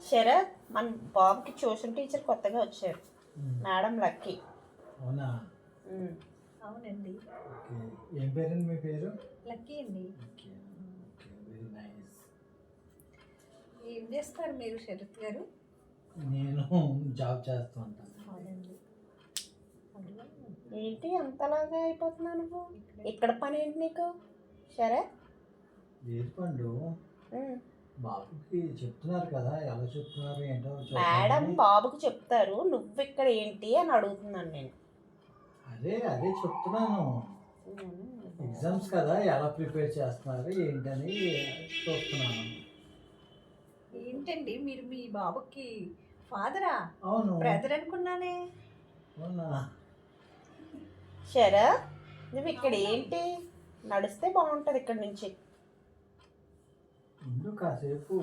శరత్ మన బాబుకి tuition teacher కొత్తగా వచ్చారు, మేడం లక్కీ. అవునా? అవునండి. ఓకే. ఏం పేరండి మీ పేరు? లక్కీ అండి. Okay okay, very nice. ఏం చేస్తారు మీరు శరత్ గారు? నేను జాబ్ చేస్తూ ఉంటాను. అవునండి. ఏంటి అంతలాగా అయిపోతున్నావు నువ్వు? ఇక్కడ పని ఏంటి నీకు శరత్? ఏది పండు బాబుకి చెప్తున్నారు కదా, ఎలా చెప్తున్నారు ఏంటో మేడం బాబుకి చెప్తారు, నువ్వు ఇక్కడ ఏంటి అని అడుగుతున్నాను నేను. అదే చెప్తున్నాను. ఎగ్జామ్స్ కదా, ఎలా ప్రిపేర్ చేస్తున్నారు ఏంటని చూస్తున్నాను. ఏంటండి మీరు మీ బాబుకి ఫాదరా? అవును. బ్రదర్ అనుకున్నానే. అవునా? శరత్ నువ్వు ఇక్కడ ఏంటి? నడిస్తే బాగుంటుంది ఇక్కడ నుంచి. కాసేపు